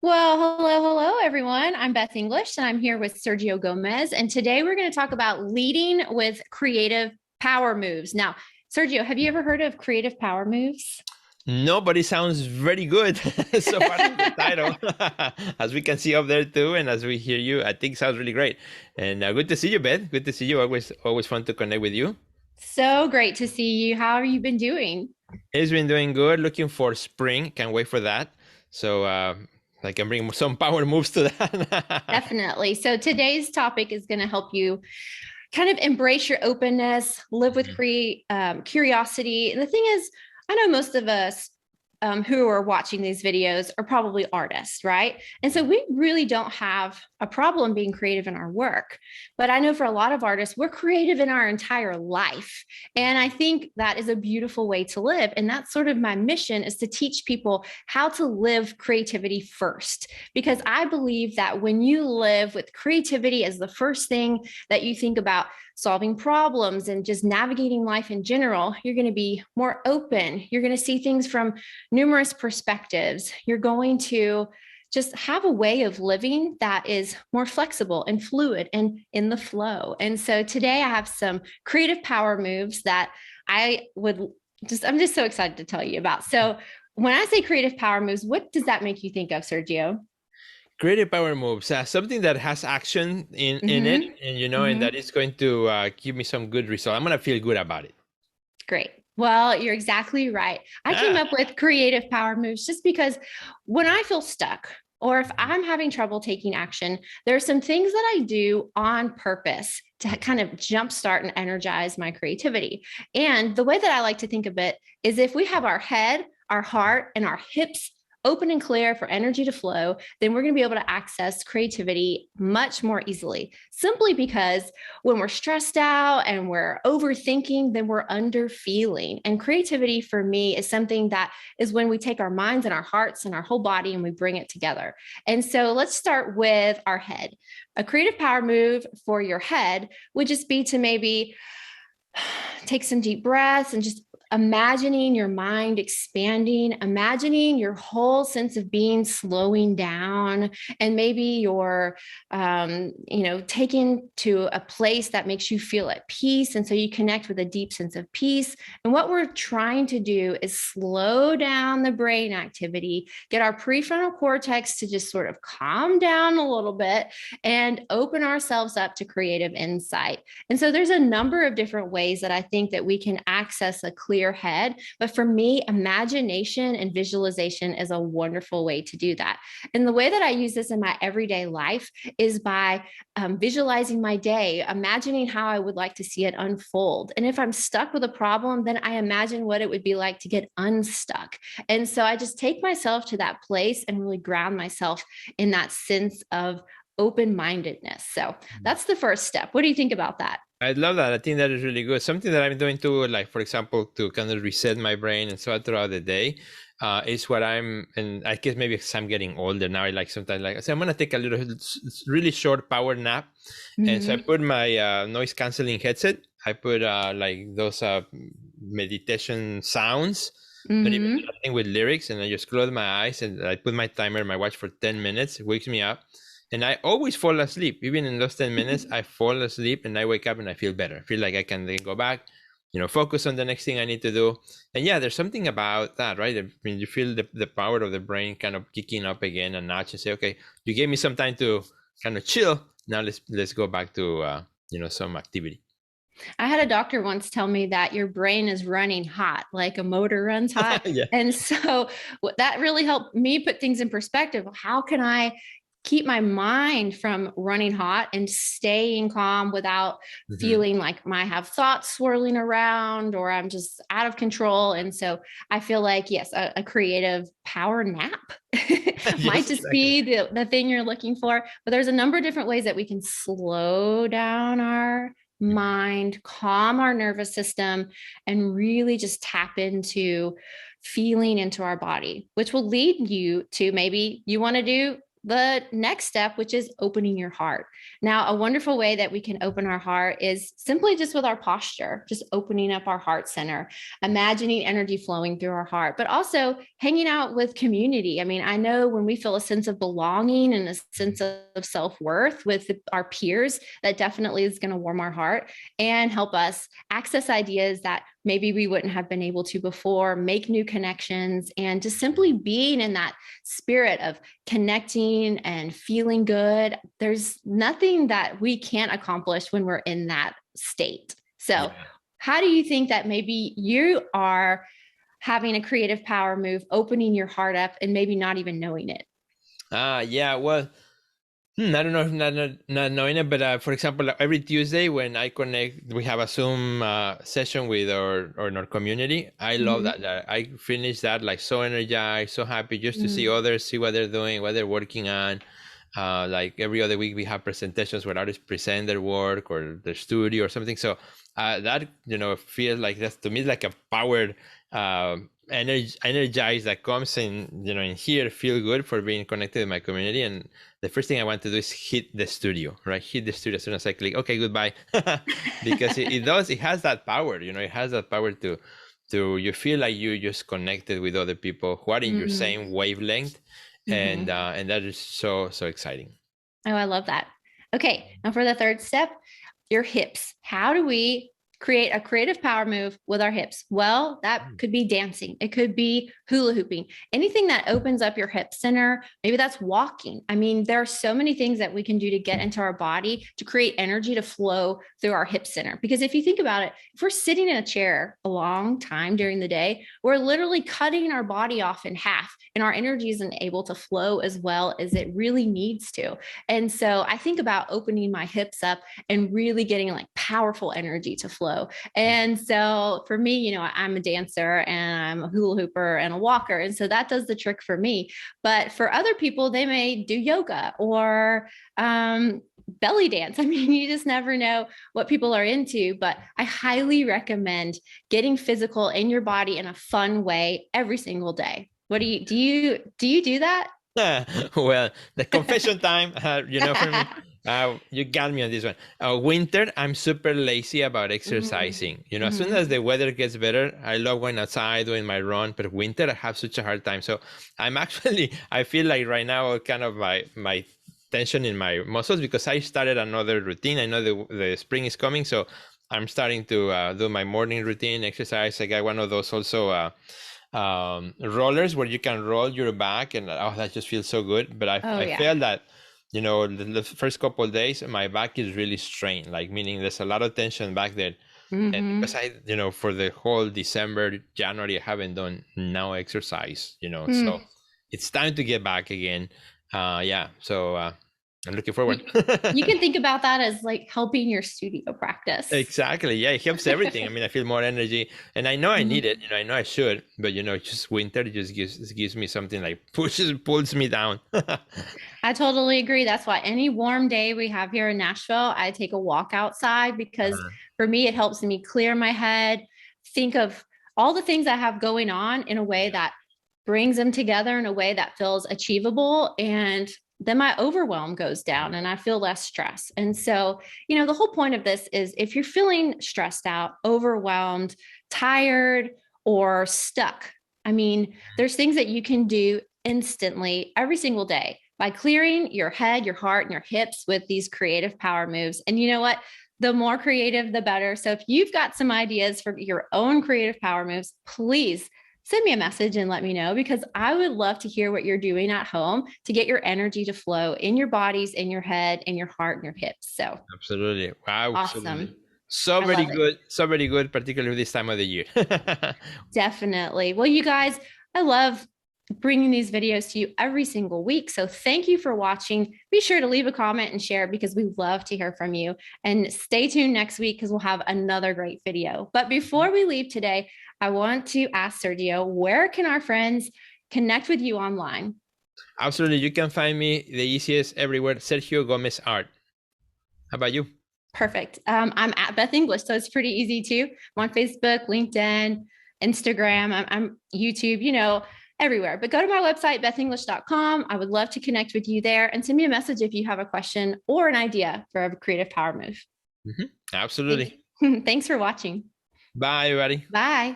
Well, hello, everyone. I'm Beth English, and I'm here with Sergio Gomez. And today we're going to talk about leading with creative power moves. Now, Sergio, have you ever heard of creative power moves? Nobody sounds very good so far from the title, as we can see up there too, and as we hear you, I think sounds really great. And good to see you, Beth. Good to see you. Always fun to connect with you. So great to see you. How have you been doing? It's been doing good. Looking for spring. Can't wait for that. So I can bring some power moves to that. Definitely. So today's topic is going to help you kind of embrace your openness, live with curiosity. And the thing is, I know most of us who are watching these videos are probably artists, right? And so we really don't have a problem being creative in our work. But I know for a lot of artists, we're creative in our entire life. And I think that is a beautiful way to live. And that's sort of my mission is to teach people how to live creativity first. Because I believe that when you live with creativity as the first thing that you think about, solving problems and just navigating life in general, you're going to be more open. You're going to see things from numerous perspectives. You're going to just have a way of living that is more flexible and fluid and in the flow. And so today I have some creative power moves that I'm just so excited to tell you about. So when I say creative power moves, what does that make you think of, Sergio? Creative power moves, something that has action in it, Mm-hmm. and Mm-hmm. that is going to give me some good result. I'm gonna feel good about it. Great. Well, you're exactly right. I came Ah. up with creative power moves just because when I feel stuck or if I'm having trouble taking action, there are some things that I do on purpose to kind of jumpstart and energize my creativity. And the way that I like to think of it is if we have our head, our heart, and our hips open and clear for energy to flow, then we're going to be able to access creativity much more easily. Simply because when we're stressed out and we're overthinking, then we're under feeling. And creativity for me is something that is when we take our minds and our hearts and our whole body and we bring it together. And so let's start with our head. A creative power move for your head would just be to maybe take some deep breaths and just imagining your mind expanding, imagining your whole sense of being slowing down, and maybe you're, taken to a place that makes you feel at peace. And so you connect with a deep sense of peace. And what we're trying to do is slow down the brain activity, get our prefrontal cortex to just sort of calm down a little bit and open ourselves up to creative insight. And so there's a number of different ways that I think that we can access a clear head. But for me, imagination and visualization is a wonderful way to do that. And the way that I use this in my everyday life is by visualizing my day, imagining how I would like to see it unfold. And if I'm stuck with a problem, then I imagine what it would be like to get unstuck. And so I just take myself to that place and really ground myself in that sense of open mindedness. So that's the first step. What do you think about that? I love that. I think that is really good. Something that I'm doing too, like for example, to kind of reset my brain and so on throughout the day, is what and I guess maybe because I'm getting older now, I like sometimes like I say I'm gonna take a really short power nap, and so I Mm-hmm. put my noise canceling headset. I put like those meditation sounds, not even Mm-hmm. nothing with lyrics, and I just close my eyes and I put my timer, my watch for 10 minutes. It wakes me up. And I always fall asleep. Even in those 10 minutes, I fall asleep and I wake up and I feel better. I feel like I can then go back, focus on the next thing I need to do. And yeah, there's something about that, right? I mean, you feel the power of the brain kind of kicking up again a notch and say, okay, you gave me some time to kind of chill. Now let's go back to some activity. I had a doctor once tell me that your brain is running hot, like a motor runs hot. Yeah. And so that really helped me put things in perspective. How can I keep my mind from running hot and staying calm without Hmm. feeling like I have thoughts swirling around or I'm just out of control? And so I feel like, yes, a creative power nap might Yes, just exactly. be the thing you're looking for. But there's a number of different ways that we can slow down our mind, calm our nervous system, and really just tap into feeling into our body, which will lead you to maybe you want to do the next step, which is opening your heart. Now, a wonderful way that we can open our heart is simply just with our posture, just opening up our heart center, imagining energy flowing through our heart, but also hanging out with community. I mean, I know when we feel a sense of belonging and a sense of self-worth with our peers, that definitely is going to warm our heart and help us access ideas that maybe we wouldn't have been able to before, make new connections, and just simply being in that spirit of connecting and feeling good. There's nothing that we can't accomplish when we're in that state. So, Yeah. how do you think that maybe you are having a creative power move, opening your heart up and maybe not even knowing it? Yeah, well, I don't know if not knowing it, but for example, every Tuesday when I connect, we have a Zoom session with our community. I love Mm-hmm. that. I finish that like so energized, so happy just to see Mm-hmm. others, see what they're doing, what they're working on. Like every other week, we have presentations where artists present their work or their studio or something. So that feels like that's to me like a powered energize that comes in here, feel good for being connected with my community. And the first thing I want to do is hit the studio, right? Hit the studio as soon as I click. Okay, goodbye, because it has that power. It has that power to you feel like you just connected with other people who are in your Mm-hmm. same wavelength, Mm-hmm. and that is so exciting. Oh, I love that. Okay, now for the third step, your hips. How do we create a creative power move with our hips? Well, that could be dancing. It could be hula hooping, anything that opens up your hip center. Maybe that's walking. I mean, there are so many things that we can do to get into our body to create energy to flow through our hip center. Because if you think about it, if we're sitting in a chair a long time during the day, we're literally cutting our body off in half and our energy isn't able to flow as well as it really needs to. And so I think about opening my hips up and really getting like powerful energy to flow. And so for me, I'm a dancer and I'm a hula hooper and a walker. And so that does the trick for me. But for other people, they may do yoga or belly dance. I mean, you just never know what people are into, but I highly recommend getting physical in your body in a fun way every single day. What do you do that? Well, the confession time, for me, you got me on this one. Winter, I'm super lazy about exercising. As soon Mm-hmm. as the weather gets better, I love going outside, doing my run, but winter, I have such a hard time. So I feel like right now, kind of my tension in my muscles because I started another routine. I know the spring is coming, so I'm starting to do my morning routine exercise. I got one of those also. Rollers where you can roll your back, and that just feels so good. But Oh I yeah. felt that the first couple of days my back is really strained, like meaning there's a lot of tension back there. And because Mm-hmm. I for the whole December, January, I haven't done no exercise, so Mm. it's time to get back again. Yeah, so I'm looking You, forward. you can think about that as like helping your studio practice. Exactly. Yeah, it helps everything. I mean, I feel more energy, and I know I need it. Mhm. I know I should, but just winter just gives me something like pulls me down. I totally agree. That's why any warm day we have here in Nashville, I take a walk outside because Uh-huh. for me, it helps me clear my head, think of all the things I have going on in a way Yeah. that brings them together in a way that feels achievable. And then my overwhelm goes down and I feel less stress. And so, the whole point of this is if you're feeling stressed out, overwhelmed, tired, or stuck, I mean, there's things that you can do instantly every single day by clearing your head, your heart, and your hips with these creative power moves. And you know what? The more creative, the better. So if you've got some ideas for your own creative power moves, please send me a message and let me know because I would love to hear what you're doing at home to get your energy to flow in your bodies, in your head, in your heart, and your hips. So Absolutely. Wow, absolutely. awesome. So I very love it. good. So very good, particularly this time of the year. Definitely. Well, you guys, I love bringing these videos to you every single week. So thank you for watching. Be sure to leave a comment and share because we love to hear from you. And stay tuned next week because we'll have another great video. But before we leave today, I want to ask Sergio, where can our friends connect with you online? Absolutely. You can find me the easiest everywhere, Sergio Gomez Art. How about you? Perfect. I'm at Beth English, so it's pretty easy too. I'm on Facebook, LinkedIn, Instagram, I'm YouTube, everywhere. But go to my website, bethenglish.com. I would love to connect with you there, and send me a message if you have a question or an idea for a creative power move. Absolutely. Thanks for watching. Bye, everybody. Bye.